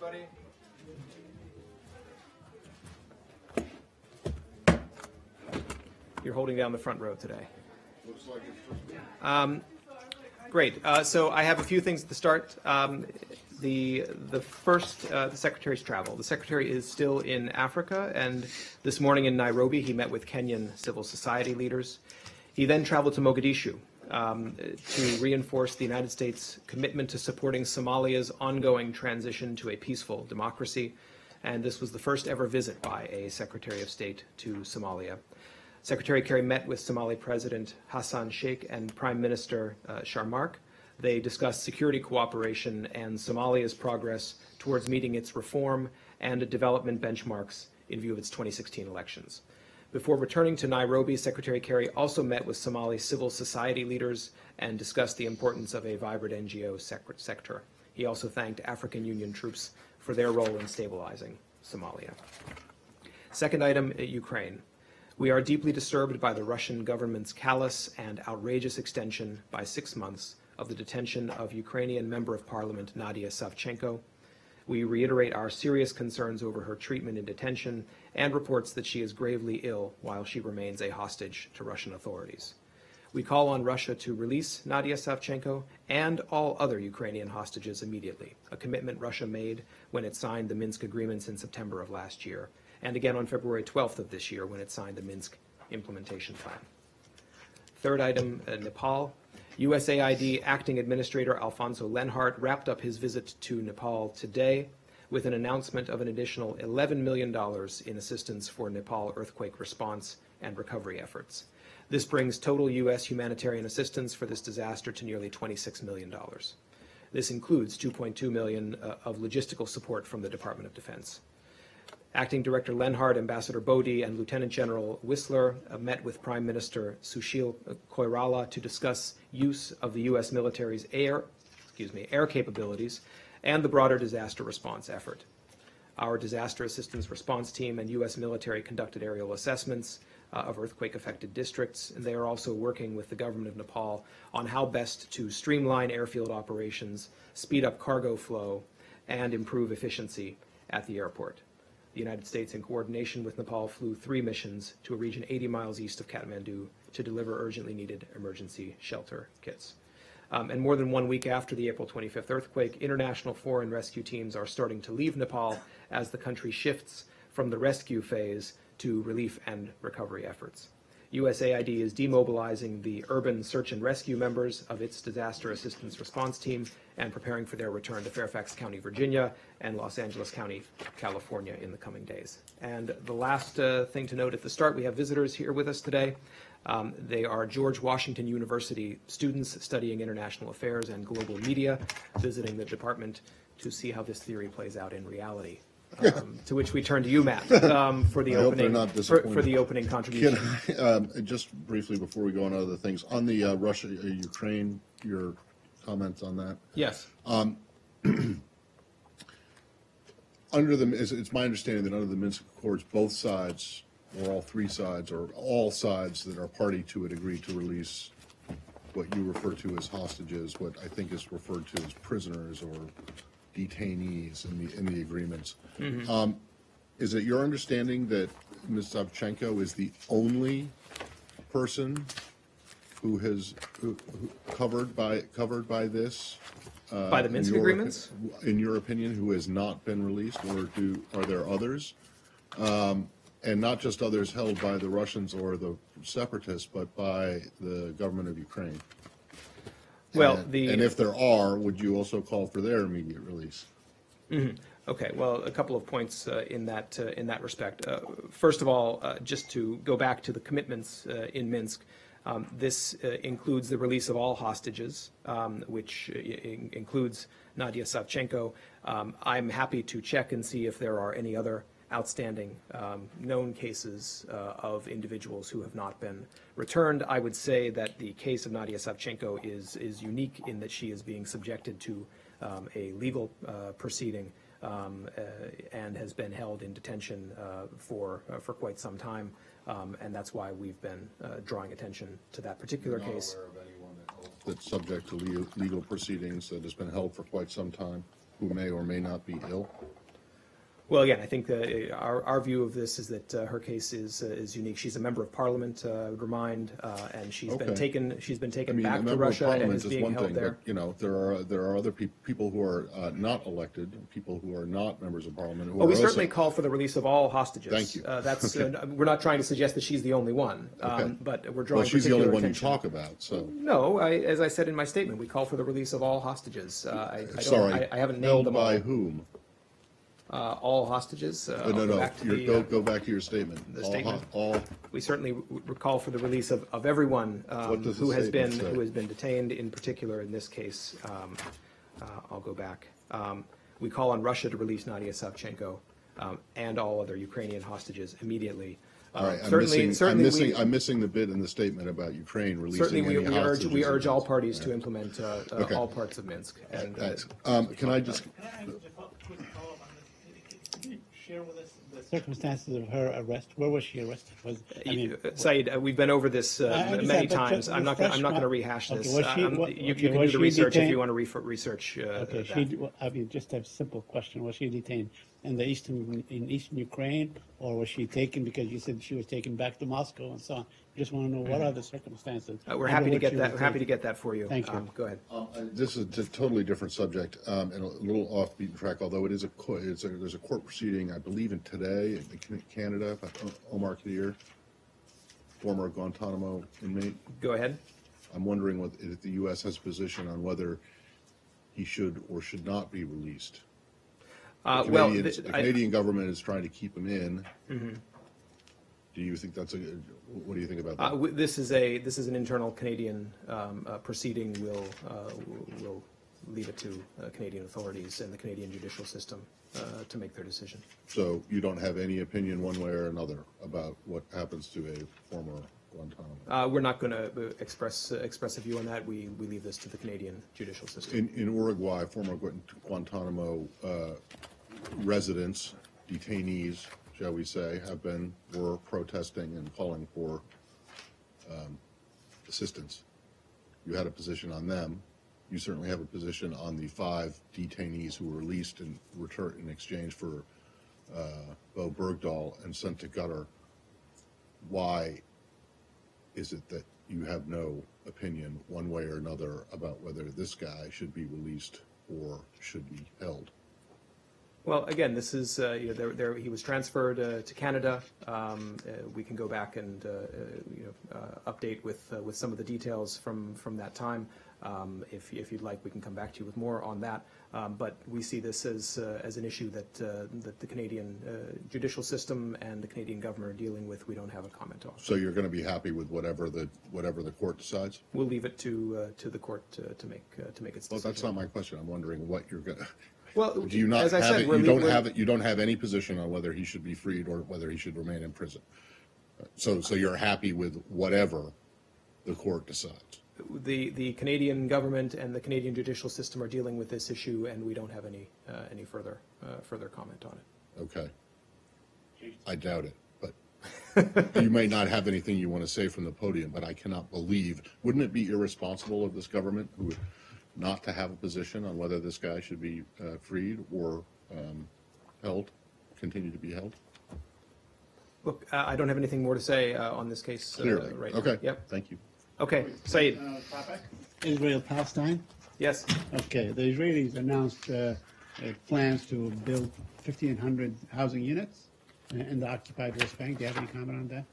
everybody. You're holding down the front row today. Looks like it's just Great. So I have a few things at the start. The first, the Secretary's travel. The Secretary is still in Africa, and this morning in Nairobi he met with Kenyan civil society leaders. He then traveled to Mogadishu to reinforce the United States' commitment to supporting Somalia's ongoing transition to a peaceful democracy, and this was the first ever visit by a Secretary of State to Somalia. Secretary Kerry met with Somali President Hassan Sheikh and Prime Minister Sharmark. They discussed security cooperation and Somalia's progress towards meeting its reform and development benchmarks in view of its 2016 elections. Before returning to Nairobi, Secretary Kerry also met with Somali civil society leaders and discussed the importance of a vibrant NGO sector. He also thanked African Union troops for their role in stabilizing Somalia. Second item, Ukraine. We are deeply disturbed by the Russian government's callous and outrageous extension by 6 months of the detention of Ukrainian Member of Parliament Nadia Savchenko. We reiterate our serious concerns over her treatment in detention and reports that she is gravely ill while she remains a hostage to Russian authorities. We call on Russia to release Nadia Savchenko and all other Ukrainian hostages immediately, a commitment Russia made when it signed the Minsk agreements in September of last year, and again on February 12th of this year when it signed the Minsk implementation plan. Third item, Nepal. USAID Acting Administrator Alfonso Lenhart wrapped up his visit to Nepal today with an announcement of an additional $11 million in assistance for Nepal earthquake response and recovery efforts. This brings total U.S. humanitarian assistance for this disaster to nearly $26 million. This includes $2.2 million of logistical support from the Department of Defense. Acting Director Lenhart, Ambassador Bodie, and Lieutenant General Whistler met with Prime Minister Sushil Koirala to discuss use of the U.S. military's air capabilities and the broader disaster response effort. Our disaster assistance response team and U.S. military conducted aerial assessments of earthquake-affected districts, and they are also working with the government of Nepal on how best to streamline airfield operations, speed up cargo flow, and improve efficiency at the airport. The United States, in coordination with Nepal, flew 3 missions to a region 80 miles east of Kathmandu to deliver urgently needed emergency shelter kits. And more than 1 week after the April 25th earthquake, international foreign rescue teams are starting to leave Nepal as the country shifts from the rescue phase to relief and recovery efforts. USAID is demobilizing the urban search and rescue members of its disaster assistance response team and preparing for their return to Fairfax County, Virginia, and Los Angeles County, California in the coming days. And the last thing to note at the start, we have visitors here with us today. They are George Washington University students studying international affairs and global media, visiting the department to see how this theory plays out in reality. To which we turn to you, Matt, for the opening contribution. Can I, just briefly before we go on to other things, on the Russia-Ukraine, your comments on that? Yes. It's my understanding that under the Minsk Accords, both sides, or all 3 sides, or all sides that are party to it, agree to release what you refer to as hostages, what I think is referred to as prisoners or detainees in the agreements. Mm-hmm. Is it your understanding that Ms. Savchenko is the only person who covered by this? By the Minsk agreements? In your opinion, who has not been released, or are there others? And not just others held by the Russians or the separatists, but by the government of Ukraine? Well, and if there are, would you also call for their immediate release? Mm-hmm. Okay. Well, a couple of points in that respect. First of all, just to go back to the commitments in Minsk, this includes the release of all hostages, which includes Nadia Savchenko. I'm happy to check and see if there are any other outstanding known cases of individuals who have not been returned. I would say that the case of Nadia Savchenko is unique in that she is being subjected to a legal proceeding and has been held in detention for quite some time, and that's why we've been drawing attention to that particular case. Not aware of anyone that's subject to legal proceedings that has been held for quite some time? who may or may not be ill? Well, again, I think our view of this is that her case is unique. She's a member of parliament, I would remind, and she's been taken I mean, a back to member of Russia and parliament is is being one held thing, there. but, you know, there are other people who are not elected, people who are not members of parliament who Well, are we also. certainly call for the release of all hostages. Thank you. That's we're not trying to suggest that she's the only one, Okay. but we're drawing Well, she's the only particular one you attention. talk about, so. No, as I said in my statement, we call for the release of all hostages. Sorry. I haven't named Held them all. by whom? All hostages. I'll No, go no, back to the, go back to your statement. the statement? All, we certainly recall for the release of everyone What does the who has statement say? been detained. In particular, in this case, I'll go back. We call on Russia to release Nadia Savchenko and all other Ukrainian hostages immediately. all right, Certainly, I'm missing the bit in the statement about Ukraine releasing certainly any hostages. we urge all against- parties to implement Okay. all parts of Minsk. And Thanks. Can I just, Can I just quick follow up on this? Can you share with us the circumstances of her arrest? Where was she arrested? Saeed, we've been over this I understand, many but times. to I'm not going refresh to my- rehash Okay, this. was she- You okay, can do was the she research if detained? you want to research okay, that. she, I mean, just a simple question. Was she detained in eastern Ukraine, or was she taken because you said she was taken back to Moscow and so on? Just want to know what are the circumstances. We're under happy to which get she that. was Happy to taken. get that for you. Thank you. Go ahead. this is a totally different subject, and a little off beaten track, although it is there's a court proceeding, I believe in today in Canada, by Omar Khadr, former Guantanamo inmate. Go ahead. I'm wondering if the U.S. has a position on whether he should or should not be released. The Well, Canadian government is trying to keep him in. Do you think that's what do you think about that? this is an internal Canadian proceeding. We'll leave it to Canadian authorities and the Canadian judicial system to make their decision. So you don't have any opinion one way or another about what happens to a former Guantanamo? We're not going to express a view on that. We leave this to the Canadian judicial system. In Uruguay, former Guantanamo residents, detainees, shall we say, were protesting and calling for assistance. You had a position on them. You certainly have a position on the 5 detainees who were released in return in exchange for Bo Bergdahl and sent to Qatar. Why is it that you have no opinion one way or another about whether this guy should be released or should be held? Well, again, this is he was transferred to Canada. We can go back and update with some of the details from that time. If you'd like, we can come back to you with more on that. But we see this as an issue that the Canadian judicial system and the Canadian government are dealing with. We don't have a comment on. So you're going to be happy with whatever the court decides? We'll leave it to the court to make its decision. Well, that's not my question. I'm wondering what you're going to. Well, Do you not as I have said, it? You don't have any position on whether he should be freed or whether he should remain in prison. So you're happy with whatever the court decides. The Canadian government and the Canadian judicial system are dealing with this issue, and we don't have any further comment on it. Okay. I doubt it, but you may not have anything you want to say from the podium, but I cannot believe, wouldn't it be irresponsible of this government not to have a position on whether this guy should be freed or continue to be held? Look, I don't have anything more to say on this case Clearly. right now. Okay. Yep. Thank you. Okay, Saeed. Israel-Palestine? Yes. Okay, the Israelis announced plans to build 1,500 housing units in the occupied West Bank. Do you have any comment on that?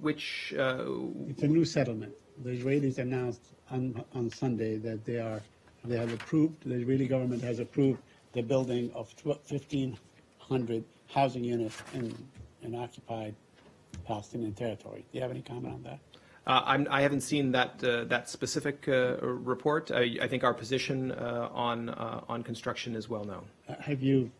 Which It's a new settlement. The Israelis announced on Sunday that they have approved, the Israeli government has approved the building of 1,500 housing units in occupied Palestinian territory. Do you have any comment on that? I haven't seen that specific report. I think our position on construction is well known. Have you,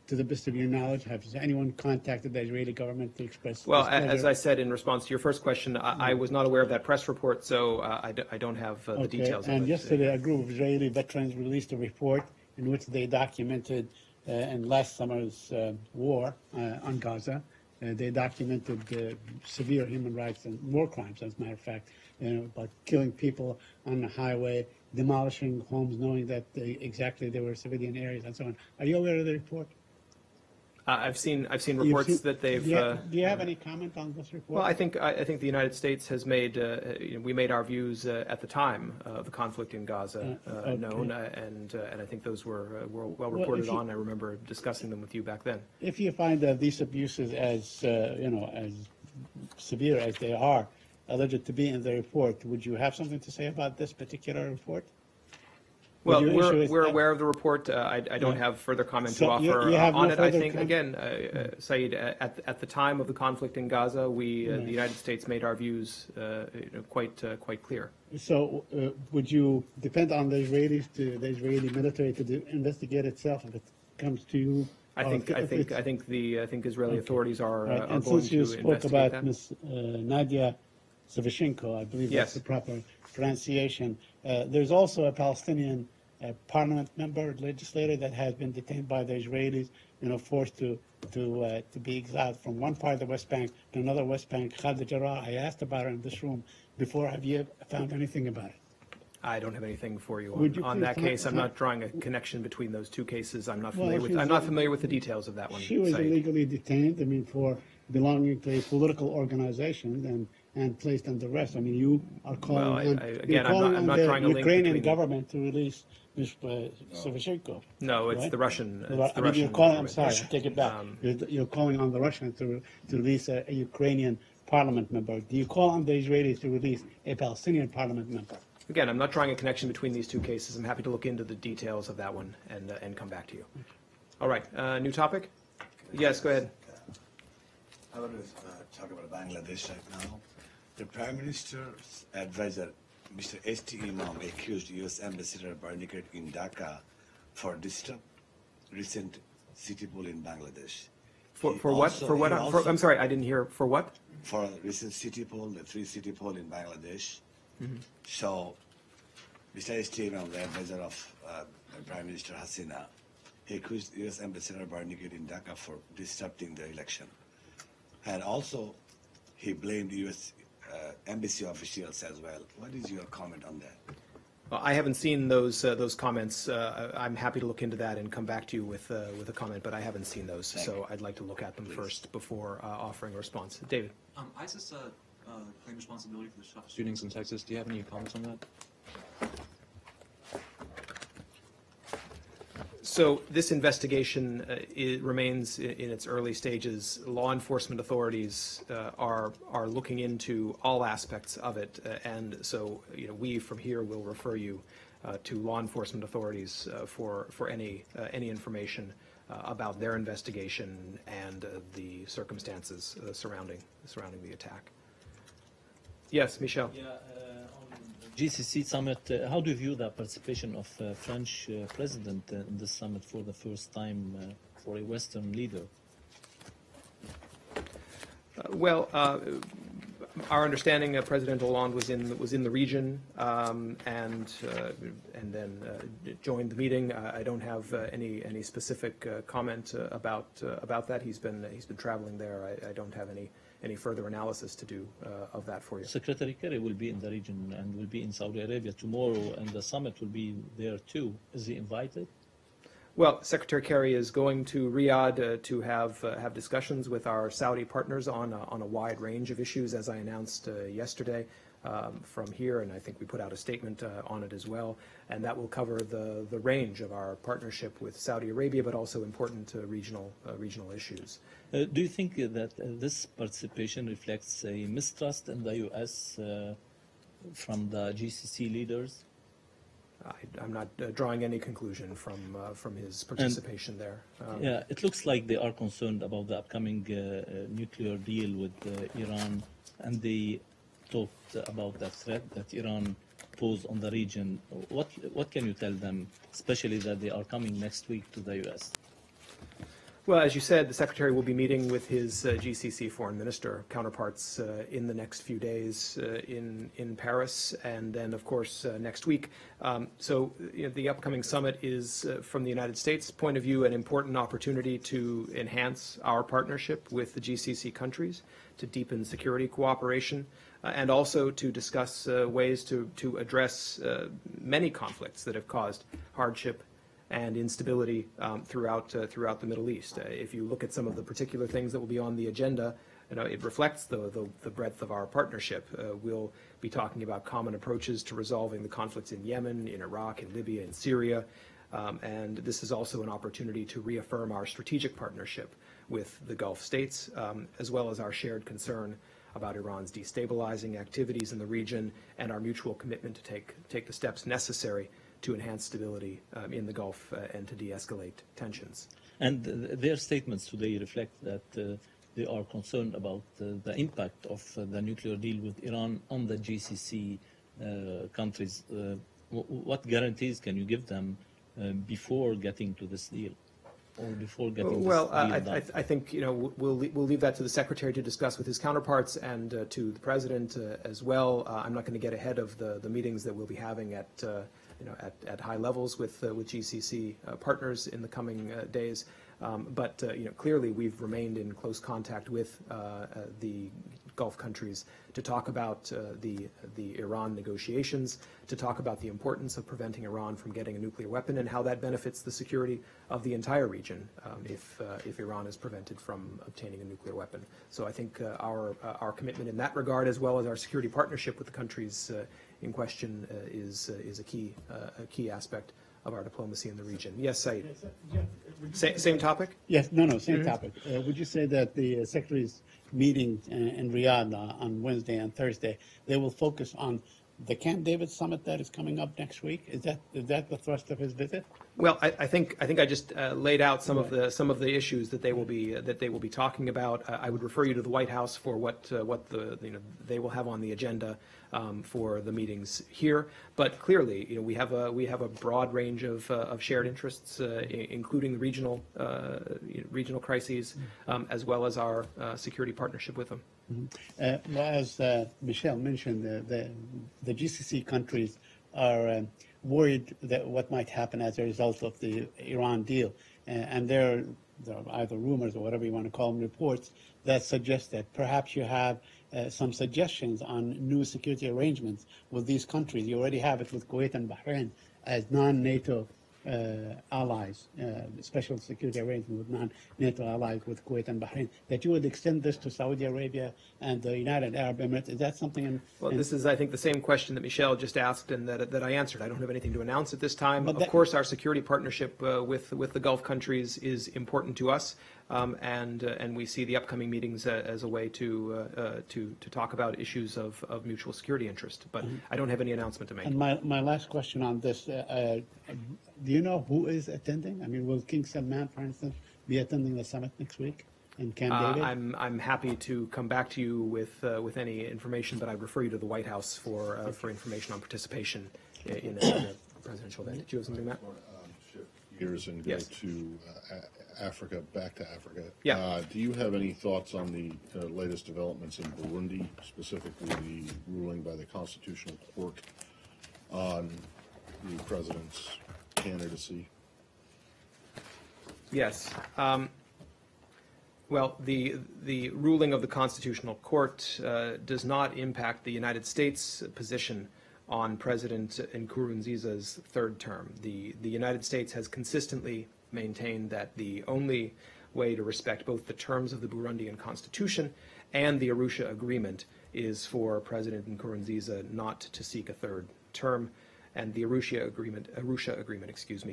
to the best of your knowledge, has anyone contacted the Israeli government to express Well, displeasure? as I said in response to your first question, I was not aware of that press report, so I don't have the details of it. And yesterday, a group of Israeli veterans released a report in which they documented in last summer's war on Gaza. They documented severe human rights and war crimes, as a matter of fact, about killing people on the highway, demolishing homes knowing that they were civilian areas and so on. Are you aware of the report? I've seen You've reports seen- that they've. Do you have any comment on this report? Well, I think the United States has made we made our views at the time of the conflict in Gaza Okay. known, and I think those were well Well, reported if you- on. I remember discussing them with you back then. If you find that these abuses as as severe as they are alleged to be in the report, would you have something to say about this particular report? Well, Would you issue we're a- aware of the report. I don't have further comment to So you- offer you have on no it. I further think, com- again, Saeed, at the time of the conflict in Gaza, the United States made our views quite clear. So would you depend on the Israelis, the Israeli military to investigate itself if it comes to you? I Or think if it's- I think Israeli authorities are Right, are and going since to you spoke investigate about that. Ms. Nadia Savchenko, I believe Yes. that's the proper pronunciation. There's also a Palestinian parliament member, legislator that has been detained by the Israelis, forced to be exiled from one part of the West Bank to another West Bank. Khalid Jarrah, I asked about her in this room before. Have you found anything about it? I don't have anything for you Would you on please that find- case. I'm not drawing a connection between those two cases. I'm not Well, familiar with. she's- I'm not familiar with the details of that one. She was Saeed. illegally detained, for belonging to a political organization and placed under arrest. You are calling Well, on, again, you're I'm calling not on the drawing a link Ukrainian between- government to release Ms. Savchenko. No, it's right? the Russian. Well, It's the you're Russian calling, I'm government. sorry, I take it back. You're calling on the Russians to release a Ukrainian parliament member. Do you call on the Israelis to release a Palestinian parliament member? Again, I'm not drawing a connection between these two cases. I'm happy to look into the details of that one and come back to you. All right, new topic? Yes, go ahead. I want to talk about Bangladesh right now. The Prime Minister's advisor, Mr. S.T. Imam, accused U.S. Ambassador Bernicott in Dhaka for disrupt recent city poll in Bangladesh. For He what? also- For what? he also- I'm sorry, I didn't hear. For what? For a recent city poll, the 3-city poll in Bangladesh. So, Mr. S.T. Imam, the advisor of Prime Minister Hasina, he accused U.S. Ambassador Bernicott in Dhaka for disrupting the election. And also, he blamed U.S. Embassy officials as well. What is your comment on that? Well, I haven't seen those comments. I'm happy to look into that and come back to you with a comment, but I haven't seen those, Thank so you. I'd like to look at them Please. first before offering a response. David. ISIS claimed responsibility for the shootings in Texas. Do you have any comments on that? So this investigation remains in its early stages. Law enforcement authorities are looking into all aspects of it, and so we from here will refer you to law enforcement authorities for any information about their investigation and the circumstances surrounding the attack. Yes, Michel. Yeah, on the GCC summit, how do you view the participation of French president in this summit for the first time for a Western leader? Well, our understanding, President Hollande was in the region and then joined the meeting. I don't have any specific comment about that. He's been traveling there. I don't have any further analysis to do of that for you. Secretary Kerry will be in the region and will be in Saudi Arabia tomorrow, and the summit will be there too. Is he invited? Well, Secretary Kerry is going to Riyadh to have discussions with our Saudi partners on a wide range of issues, as I announced yesterday from here, and I think we put out a statement on it as well. And that will cover the range of our partnership with Saudi Arabia, but also important regional issues. Do you think that this participation reflects a mistrust in the U.S. From the GCC leaders? I'm not drawing any conclusion from his participation there. Yeah, it looks like they are concerned about the upcoming nuclear deal with Iran, and they talked about the threat that Iran posed on the region. What can you tell them, especially that they are coming next week to the U.S.? Well, as you said, the Secretary will be meeting with his GCC foreign minister counterparts in the next few days in Paris, and then, of course, next week. So the upcoming summit is, from the United States' point of view, an important opportunity to enhance our partnership with the GCC countries, to deepen security cooperation, and also to discuss ways to address many conflicts that have caused hardship and instability throughout the Middle East. If you look at some of the particular things that will be on the agenda, it reflects the breadth of our partnership. We'll be talking about common approaches to resolving the conflicts in Yemen, in Iraq, in Libya, in Syria. And this is also an opportunity to reaffirm our strategic partnership with the Gulf states, as well as our shared concern about Iran's destabilizing activities in the region and our mutual commitment to take the steps necessary to enhance stability in the Gulf and to de-escalate tensions. And their statements today reflect that they are concerned about the impact of the nuclear deal with Iran on the GCC countries. What guarantees can you give them before getting to this deal? Or before getting Well, this deal done? I think we'll leave that to the Secretary to discuss with his counterparts and to the President as well. I'm not going to get ahead of the meetings that we'll be having at high levels with GCC partners in the coming days. But clearly we've remained in close contact with the Gulf countries to talk about the Iran negotiations, to talk about the importance of preventing Iran from getting a nuclear weapon and how that benefits the security of the entire region if Iran is prevented from obtaining a nuclear weapon. So I think our commitment in that regard, as well as our security partnership with the countries in question, is a key aspect of our diplomacy in the region. Yes, Saeed. Same topic? Yes, same topic. Would you say that the Secretary's meeting in Riyadh on Wednesday and Thursday, they will focus on the Camp David summit that is coming up next week? Is that the thrust of his visit? Well, I think I just laid out some of the issues that they will be talking about. I would refer you to the White House for what they will have on the agenda for the meetings here. But clearly, we have a broad range of shared interests, including the regional crises, as well as our security partnership with them. As Michelle mentioned, the GCC countries are worried that what might happen as a result of the Iran deal. And there are either rumors or whatever you want to call them, reports that suggest that perhaps you have some suggestions on new security arrangements with these countries. You already have it with Kuwait and Bahrain as non-NATO allies, special security arrangement with non-NATO allies with Kuwait and Bahrain, that you would extend this to Saudi Arabia and the United Arab Emirates. Is that something? Well, this is, I think, the same question that Michelle just asked and that I answered. I don't have anything to announce at this time. Of course, our security partnership with the Gulf countries is important to us, and we see the upcoming meetings as a way to talk about issues of mutual security interest. But I don't have any announcement to make. And my last question on this. Do you know who is attending? I mean, will King Salman, for instance, be attending the summit next week in Camp David? I'm happy to come back to you with any information, but I'd refer you to the White House for information on participation in a presidential event. Did you have something, Matt? Shift gears and go to Africa, back to Africa. Yeah. Do you have any thoughts on the latest developments in Burundi, specifically the ruling by the Constitutional Court on the president's candidacy? Yes. Well, the ruling of the Constitutional Court does not impact the United States' position on President Nkurunziza's third term. The United States has consistently maintained that the only way to respect both the terms of the Burundian Constitution and the Arusha Agreement is for President Nkurunziza not to seek a third term. And the Arusha Agreement,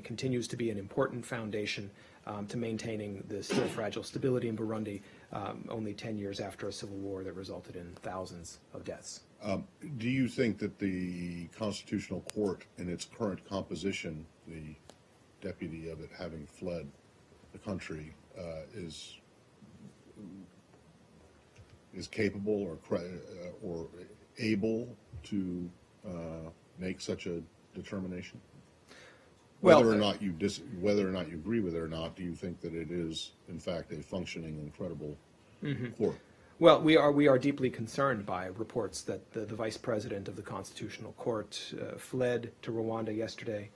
continues to be an important foundation to maintaining the still fragile stability in Burundi only 10 years after a civil war that resulted in thousands of deaths. Do you think that the Constitutional Court in its current composition, the deputy of it having fled the country, is capable or able to make such a determination? Whether or not you agree with it or not, do you think that it is in fact a functioning and credible court? Well, we are deeply concerned by reports that the vice president of the Constitutional Court fled to Rwanda yesterday,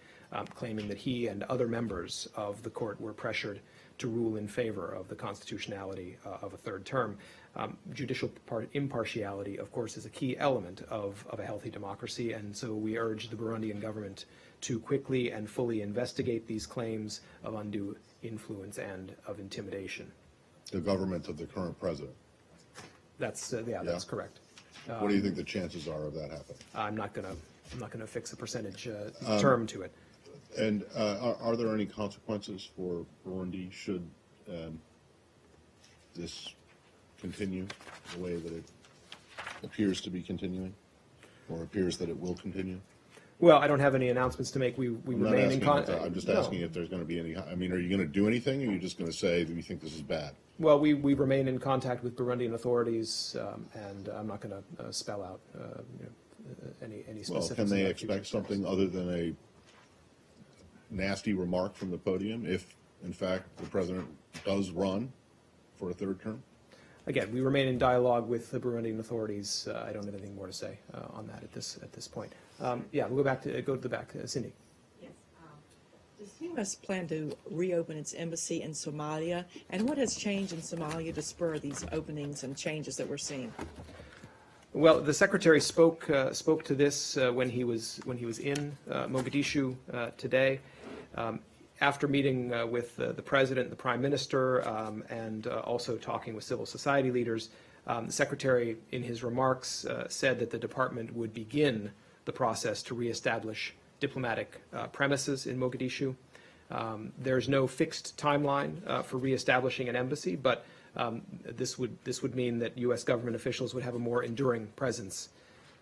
claiming that he and other members of the court were pressured to rule in favor of the constitutionality of a third term. Judicial impartiality, of course, is a key element of a healthy democracy, and so we urge the Burundian government to quickly and fully investigate these claims of undue influence and of intimidation. The government of the current president. That's that's correct. What do you think the chances are of that happening? I'm not gonna fix a percentage term to it. And are there any consequences for Burundi should this continue the way that it appears to be continuing, or appears that it will continue? Well, I don't have any announcements to make. We I'm not remain in asking contact. I'm just asking if there's going to be any. I mean, are you going to do anything, or are you just going to say that you think this is bad? Well, we remain in contact with Burundian authorities, and I'm not going to spell out any specifics. Well, can they about expect future steps. something other than a nasty remark from the podium if, in fact, the president does run for a third term? Again, we remain in dialogue with the Burundian authorities. I don't have anything more to say on that at this point. Yeah, we'll go to the back. Cindy. Yes. Does the U.S. plan to reopen its embassy in Somalia? And what has changed in Somalia to spur these openings and changes that we're seeing? Well, the secretary spoke to this when he was in Mogadishu today. After meeting with the president, the prime minister, and also talking with civil society leaders, the secretary, in his remarks, said that the department would begin the process to reestablish diplomatic premises in Mogadishu. There's no fixed timeline for reestablishing an embassy, but this would mean that U.S. government officials would have a more enduring presence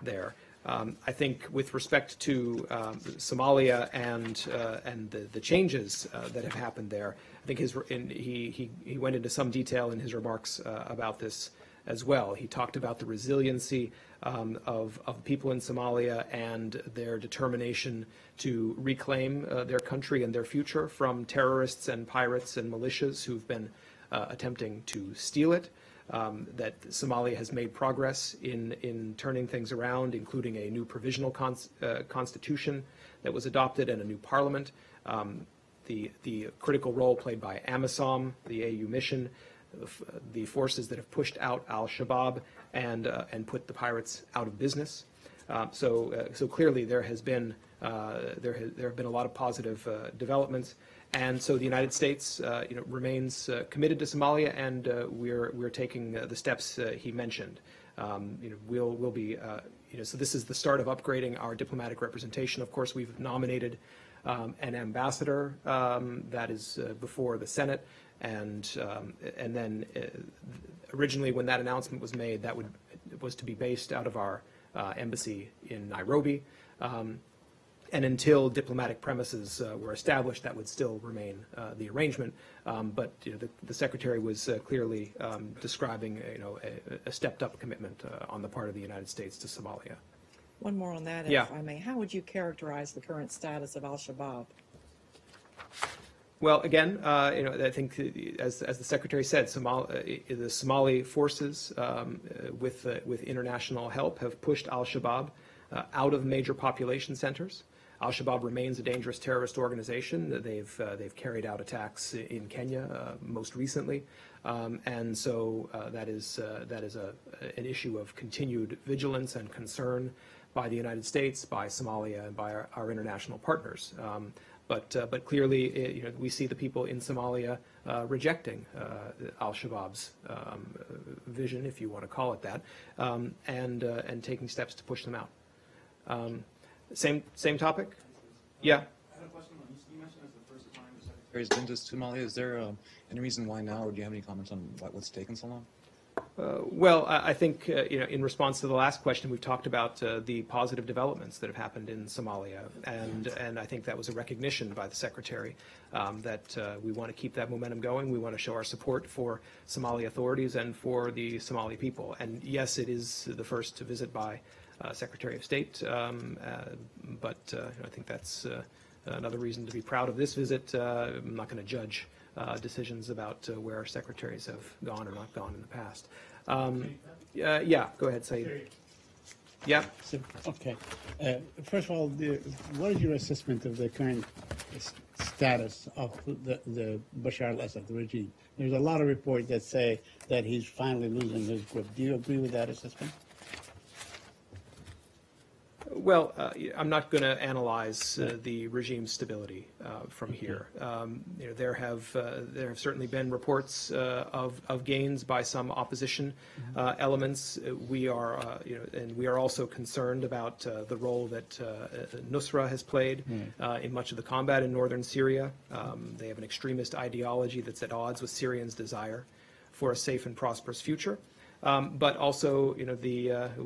there. I think with respect to Somalia and the changes that have happened there, I think he went into some detail in his remarks about this as well. He talked about the resiliency of people in Somalia and their determination to reclaim their country and their future from terrorists and pirates and militias who've been attempting to steal it. That Somalia has made progress in turning things around, including a new provisional constitution that was adopted and a new parliament. The critical role played by AMISOM, the AU mission, the forces that have pushed out al-Shabaab and put the pirates out of business. So clearly there have been a lot of positive developments. And so the United States, remains committed to Somalia, and we're taking the steps he mentioned. We'll be, so this is the start of upgrading our diplomatic representation. Of course, we've nominated an ambassador that is before the Senate, and then originally when that announcement was made, that was to be based out of our embassy in Nairobi. And until diplomatic premises were established, that would still remain the arrangement. But the secretary was clearly describing a stepped-up commitment on the part of the United States to Somalia. One more on that, Yeah. if I may. How would you characterize the current status of al-Shabaab? Well, again, I think as the secretary said, the Somali forces, with international help, have pushed al-Shabaab out of major population centers. Al-Shabaab remains a dangerous terrorist organization. They've carried out attacks in Kenya most recently, and so that is an issue of continued vigilance and concern by the United States, by Somalia, and by our international partners. But clearly, we see the people in Somalia rejecting al-Shabaab's vision, if you want to call it that, and taking steps to push them out. Same topic? Yeah. I had a question. You mentioned it's the first time the secretary's been to Somalia. Is there any reason why now, or do you have any comments on what's taken so long? Well, I think in response to the last question, we've talked about the positive developments that have happened in Somalia, and I think that was a recognition by the secretary that we want to keep that momentum going. We want to show our support for Somali authorities and for the Somali people. And yes, it is the first visit by Secretary of State, but I think that's another reason to be proud of this visit. I'm not going to judge decisions about where secretaries have gone or not gone in the past. Yeah, go ahead, Saeed. Yeah. So, okay. First of all, what is your assessment of the current status of the Bashar al-Assad regime? There's a lot of reports that say that he's finally losing his grip. Do you agree with that assessment? Well, I'm not going to analyze the regime's stability from here. There have certainly been reports of gains by some opposition elements. We are, and we are also concerned about the role that Nusra has played in much of the combat in northern Syria. They have an extremist ideology that's at odds with Syrians' desire for a safe and prosperous future. But also,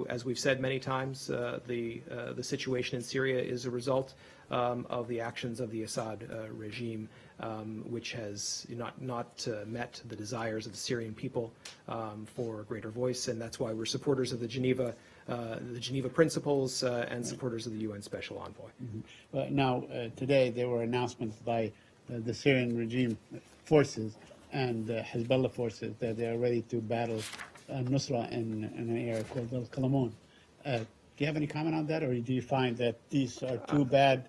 as we've said many times, the situation in Syria is a result of the actions of the Assad regime, which has not met the desires of the Syrian people for a greater voice, and that's why we're supporters of the Geneva Principles and supporters of the UN Special Envoy. Now, today there were announcements by the Syrian regime forces and Hezbollah forces that they are ready to battle Nusra in an area called Al Qalamun. Do you have any comment on that, or do you find that these are too bad?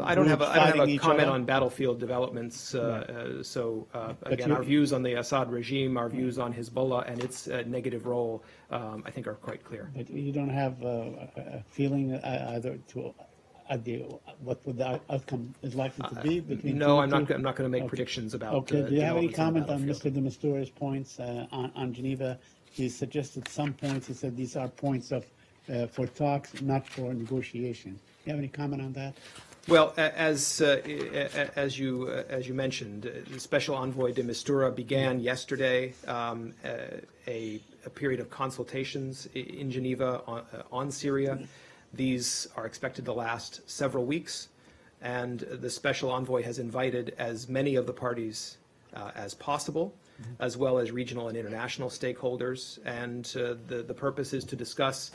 I don't have a comment other? on battlefield developments. Again, our views on the Assad regime, our views on Hezbollah and its negative role, I think are quite clear. But you don't have a feeling either to what would the outcome is likely to be between? No, I'm not going to make predictions about. Okay. Do you have any developments on the comment on Mr. de Mistura's points on Geneva? He suggested some points. He said these are points of for talks, not for negotiation. Do you have any comment on that? Well, as you mentioned, the Special Envoy de Mistura began yesterday a period of consultations in Geneva on Syria. These are expected to last several weeks, and the Special Envoy has invited as many of the parties as possible, as well as regional and international stakeholders, and the purpose is to discuss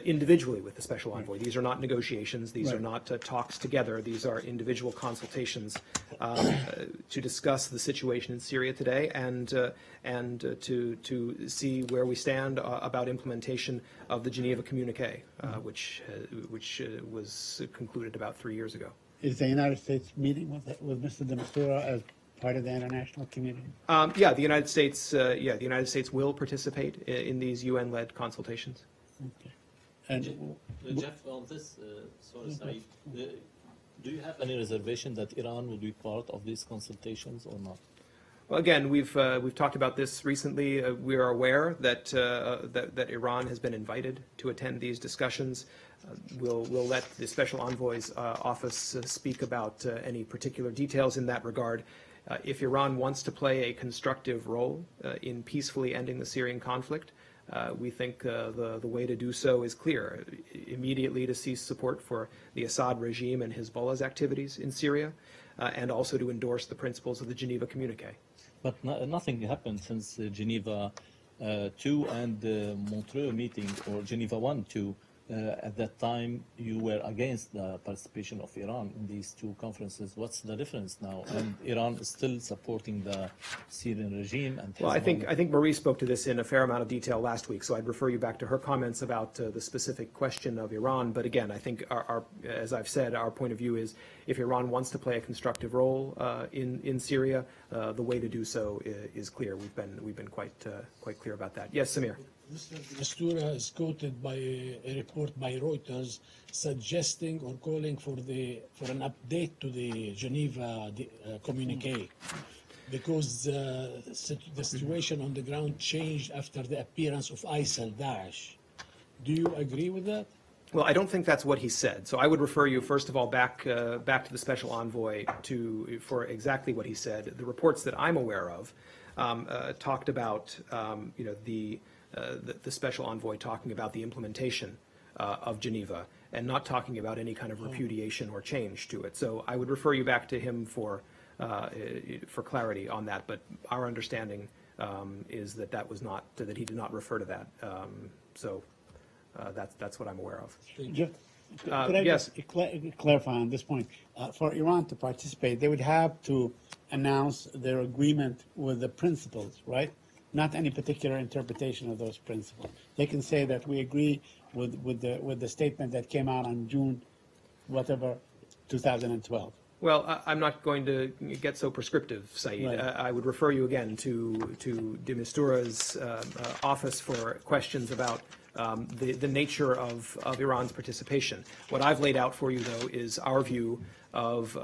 individually with the Special Envoy. These are not negotiations. These are not talks together. These are individual consultations to discuss the situation in Syria today and to see where we stand about implementation of the Geneva Communique, which was concluded about 3 years ago. Is the United States meeting with Mr. de Mistura as part of the international community? The United States will participate in these UN-led consultations. Okay. And Jeff, on this, Saeed, do you have any reservation that Iran will be part of these consultations or not? Well, again, we've talked about this recently. We are aware that that Iran has been invited to attend these discussions. We'll let the Special Envoy's office speak about any particular details in that regard. If Iran wants to play a constructive role in peacefully ending the Syrian conflict, we think the way to do so is clear. Immediately to cease support for the Assad regime and Hezbollah's activities in Syria, and also to endorse the principles of the Geneva Communique. But nothing happened since Geneva 2 and Montreux meeting, or Geneva 1, 2. At that time, you were against the participation of Iran in these two conferences. What's the difference now? And Iran is still supporting the Syrian regime. And well, I think Marie spoke to this in a fair amount of detail last week, so I'd refer you back to her comments about the specific question of Iran. But again, I think, as I've said, our point of view is if Iran wants to play a constructive role in Syria, the way to do so is clear. We've been quite clear about that. Yes, Samir. Mr. Mistura is quoted by a report by Reuters suggesting or calling for an update to the Geneva communique because the situation on the ground changed after the appearance of ISIL Daesh. Do you agree with that? Well, I don't think that's what he said. So I would refer you, first of all, back to the Special Envoy for exactly what he said. The reports that I'm aware of talked about the Special Envoy talking about the implementation of Geneva and not talking about any kind of repudiation or change to it. So I would refer you back to him for clarity on that. But our understanding is that he did not refer to that. That's what I'm aware of. Jeff, could I just clarify on this point? For Iran to participate, they would have to announce their agreement with the principles, right? not any particular interpretation of those principles. They can say that we agree with the statement that came out on June, whatever, 2012. Well, I'm not going to get so prescriptive, Saeed. Right. I would refer you again to de Mistura's office for questions about the nature of Iran's participation. What I've laid out for you, though, is our view of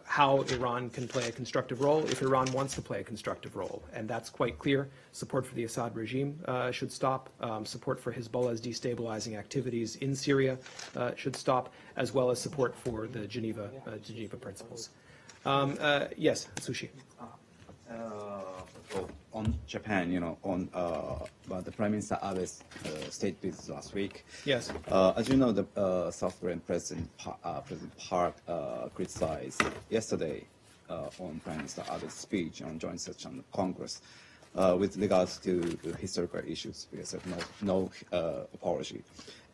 how Iran can play a constructive role if Iran wants to play a constructive role. And that's quite clear. Support for the Assad regime should stop. Support for Hezbollah's destabilizing activities in Syria should stop, as well as support for the Geneva principles. Yes, Sushi. On Japan, on about the Prime Minister Abe's state visit last week. Yes. As you know, the South Korean President Park criticized yesterday on Prime Minister Abe's speech on joint session of Congress with regards to historical issues, because of no apology.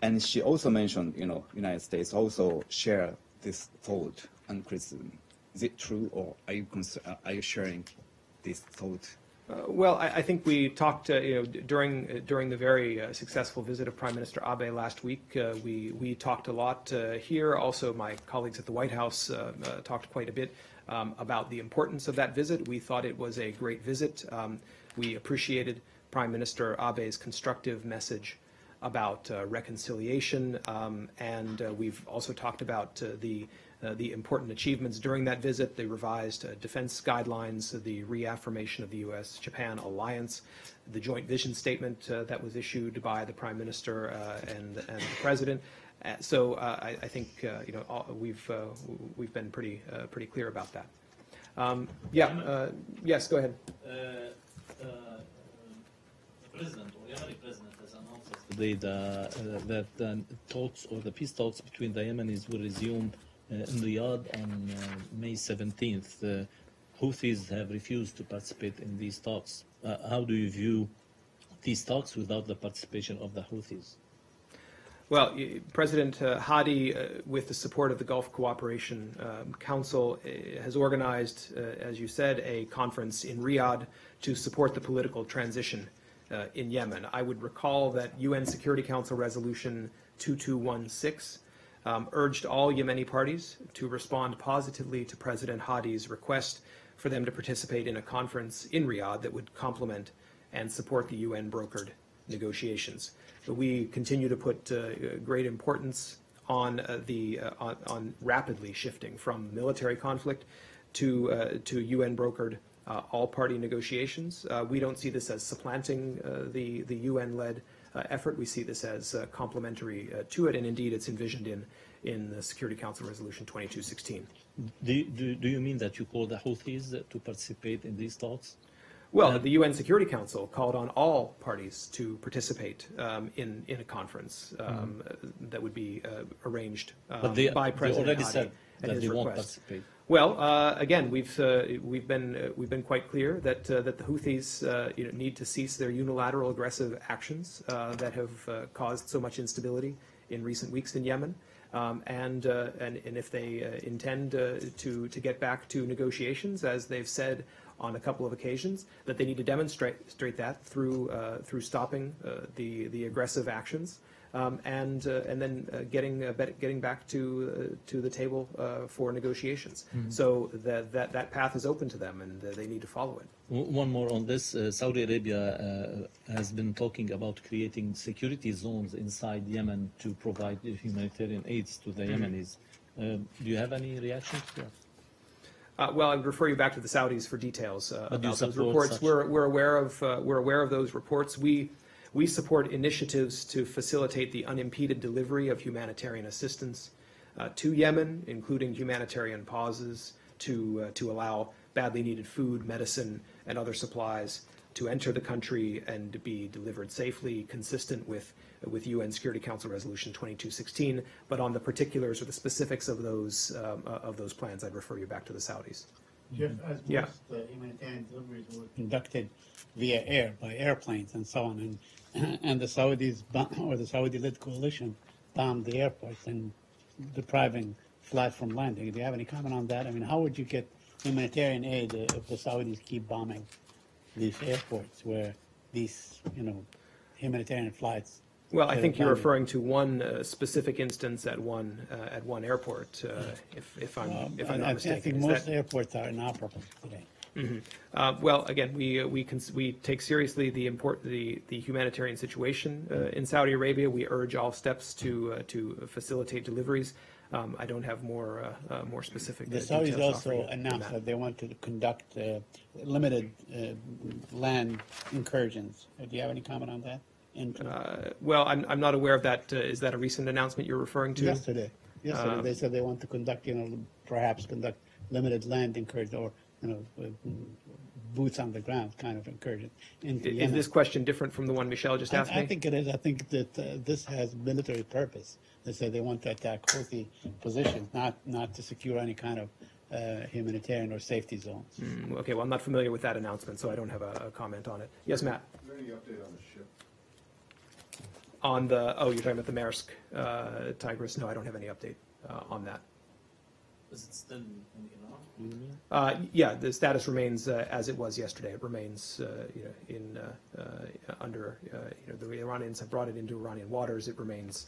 And she also mentioned, United States also share this thought and criticism. Is it true, or are you sharing this thought? Well, I think we talked, during the very successful visit of Prime Minister Abe last week. We talked a lot here. Also, my colleagues at the White House talked quite a bit about the importance of that visit. We thought it was a great visit. We appreciated Prime Minister Abe's constructive message about reconciliation, and we've also talked about the important achievements during that visit, the revised defense guidelines, the reaffirmation of the U.S.-Japan alliance, the joint vision statement that was issued by the Prime Minister and the President. So I think we've been pretty clear about that. Yes, go ahead. The president, or Yemeni president, has announced today that talks, or the peace talks between the Yemenis will resume in Riyadh on May 17th. Houthis have refused to participate in these talks. How do you view these talks without the participation of the Houthis? Well, President Hadi, with the support of the Gulf Cooperation Council, has organized, as you said, a conference in Riyadh to support the political transition in Yemen. I would recall that UN Security Council Resolution 2216 urged all Yemeni parties to respond positively to President Hadi's request for them to participate in a conference in Riyadh that would complement and support the UN-brokered negotiations. But we continue to put great importance on on rapidly shifting from military conflict to UN-brokered all-party negotiations. We don't see this as supplanting the UN-led effort. We see this as complementary to it, and indeed it's envisioned in the Security Council Resolution 2216. Do you mean that you call the Houthis to participate in these talks? Well, the UN Security Council called on all parties to participate in a conference that would be arranged by President they already Hadi said at that his they won't request. participate. Well, again, we've been quite clear that the Houthis need to cease their unilateral aggressive actions that have caused so much instability in recent weeks in Yemen, and if they intend to get back to negotiations, as they've said on a couple of occasions, that they need to demonstrate that through stopping the aggressive actions. And then getting back to the table for negotiations. So that path is open to them, and they need to follow it. One more on this. Saudi Arabia has been talking about creating security zones inside Yemen to provide humanitarian aids to the Yemenis. Do you have any reaction to that? Well, I would refer you back to the Saudis for details about those reports. such- We're aware of those reports. We support initiatives to facilitate the unimpeded delivery of humanitarian assistance to Yemen, including humanitarian pauses to allow badly needed food, medicine, and other supplies to enter the country and be delivered safely, consistent with UN Security Council Resolution 2216. But on the particulars or the specifics of those plans, I'd refer you back to the Saudis. Jeff, as Yeah. most humanitarian deliveries were conducted via air, by airplanes and so on, and the Saudis, or the Saudi-led coalition, bombed the airports and depriving flight from landing. Do you have any comment on that? I mean, how would you get humanitarian aid if the Saudis keep bombing these airports where these, humanitarian flights. Well, I that think are you're planned. referring to one specific instance at one airport, if I'm not I mistaken. think Is most that- airports are inoperable today. Well, again, we take seriously the humanitarian situation in Saudi Arabia. We urge all steps to facilitate deliveries. I don't have more specific The details Saudis to offer also you on announced that they want to conduct limited land incursions. Do you have any comment on that? Well, I'm not aware of that. Is that a recent announcement you're referring to? Yesterday, they said they want to conduct, perhaps conduct limited land incursions or, boots on the ground kind of incursion into Is Yemen. this question different from the one Michelle just asked me? I think it is. I think that this has military purpose. They say they want to attack Houthi positions, not to secure any kind of humanitarian or safety zones. Okay, well, I'm not familiar with that announcement, so I don't have a comment on it. Yes, Matt? Is there any update on the ship? You're talking about the Maersk Tigris? No, I don't have any update on that. Is it still in Iran? Yeah, the status remains as it was yesterday. It remains, under, the Iranians have brought it into Iranian waters. It remains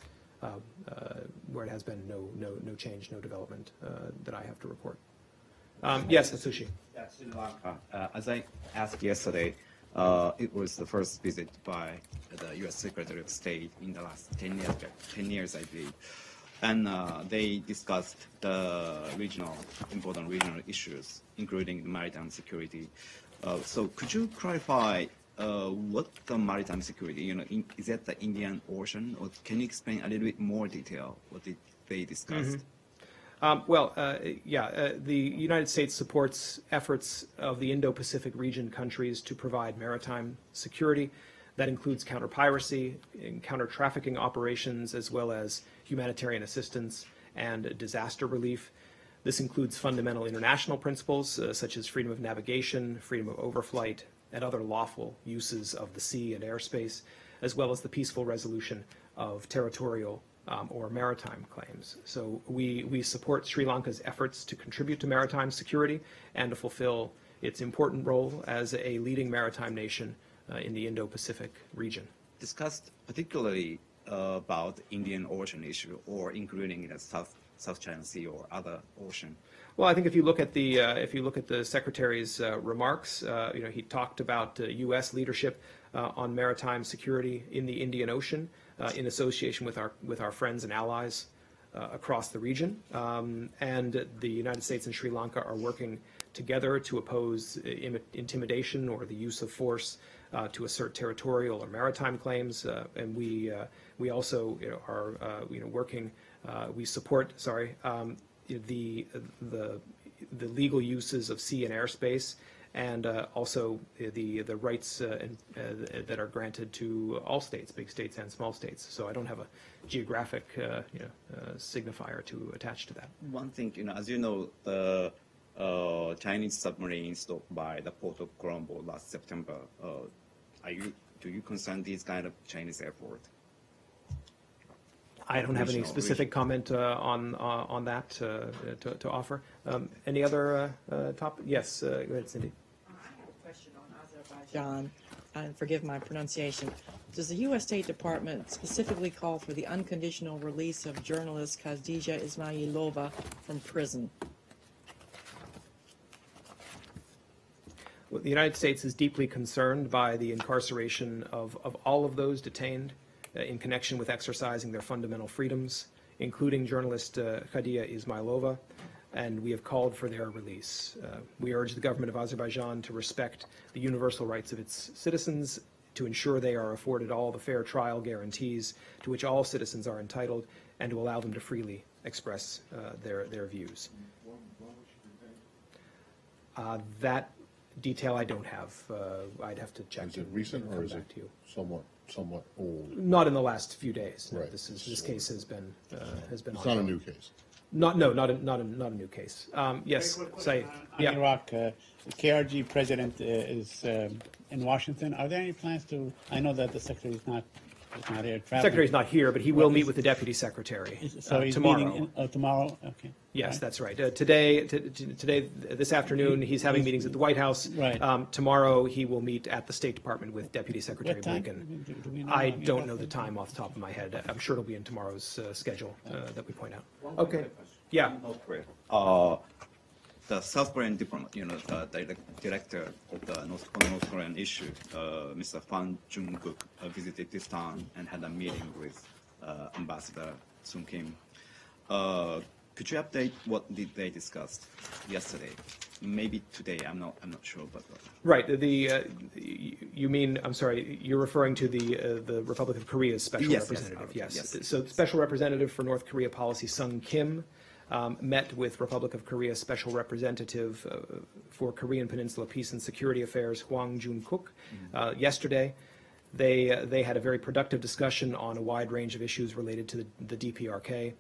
where it has been. No change, no development that I have to report. Yes, Atsushi. Yeah, Sri Lanka. As I asked yesterday, it was the first visit by the U.S. Secretary of State in the last 10 years, I believe. And they discussed the important regional issues, including maritime security. So could you clarify what the maritime security, is that the Indian Ocean, or can you explain a little bit more detail what did they discussed? The United States supports efforts of the Indo-Pacific region countries to provide maritime security. That includes counter-piracy and counter-trafficking operations, as well as humanitarian assistance and disaster relief. This includes fundamental international principles such as freedom of navigation, freedom of overflight, and other lawful uses of the sea and airspace, as well as the peaceful resolution of territorial or maritime claims. So we support Sri Lanka's efforts to contribute to maritime security and to fulfill its important role as a leading maritime nation in the Indo-Pacific region. Discussed particularly about the Indian Ocean issue, or including the South China Sea or other ocean. Well, I think if you look at the Secretary's remarks, he talked about U.S. leadership on maritime security in the Indian Ocean in association with our friends and allies across the region, and the United States and Sri Lanka are working together to oppose intimidation or the use of force to assert territorial or maritime claims, and we also are working. We support the legal uses of sea and airspace, and also the rights that are granted to all states, big states and small states. So I don't have a geographic signifier to attach to that. One thing, as you know, the Chinese submarine stopped by the port of Colombo last September. Do you concern these kind of Chinese airport? I don't have any Regional, specific comment on that to offer. Any other topic? Yes, go ahead, Cindy. I have a question on Azerbaijan, and forgive my pronunciation. Does the U.S. State Department specifically call for the unconditional release of journalist Khadija Ismailova from prison? Well, the United States is deeply concerned by the incarceration of all of those detained in connection with exercising their fundamental freedoms, including journalist Khadija Ismailova, and we have called for their release. We urge the government of Azerbaijan to respect the universal rights of its citizens, to ensure they are afforded all the fair trial guarantees to which all citizens are entitled, and to allow them to freely express their views. That detail I don't have. I'd have to check. Is it recent and or come is back it to you. somewhat old? Not in the last few days. No, Right. This case has been It's not a ongoing. new case. Not a new case. Yes, Saeed. On Iraq, the KRG president is in Washington. Are there any plans to? I know that the secretary is not He's not here traveling. Secretary's not here, but he will meet with the Deputy Secretary So he's tomorrow. meeting tomorrow? Okay. Yes, Right. that's right. Today, this afternoon, he's having meetings at the White House. Right. Tomorrow, he will meet at the State Department with Deputy Secretary What time? Blinken. Do we know? I don't know the time off the top of my head. I'm sure it'll be in tomorrow's schedule that we point out. Okay. Yeah. The South Korean diplomat, the director of the North Korean issue, Mr. Fan Jung-guk, visited this town and had a meeting with Ambassador Sung Kim. Could you update what did they discuss yesterday? Maybe today. I'm not sure, but Right. You mean? I'm sorry. You're referring to the Republic of Korea's special Yes, representative. yes, Yes. yes. So, Special Representative for North Korea Policy Sung Kim met with Republic of Korea Special Representative for Korean Peninsula Peace and Security Affairs Hwang Jun-kook yesterday. They had a very productive discussion on a wide range of issues related to the DPRK.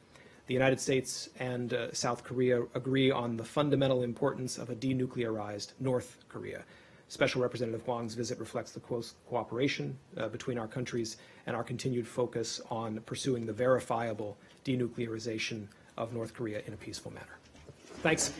The United States and South Korea agree on the fundamental importance of a denuclearized North Korea. Special Representative Hwang's visit reflects the close cooperation between our countries and our continued focus on pursuing the verifiable denuclearization of North Korea in a peaceful manner. Thanks.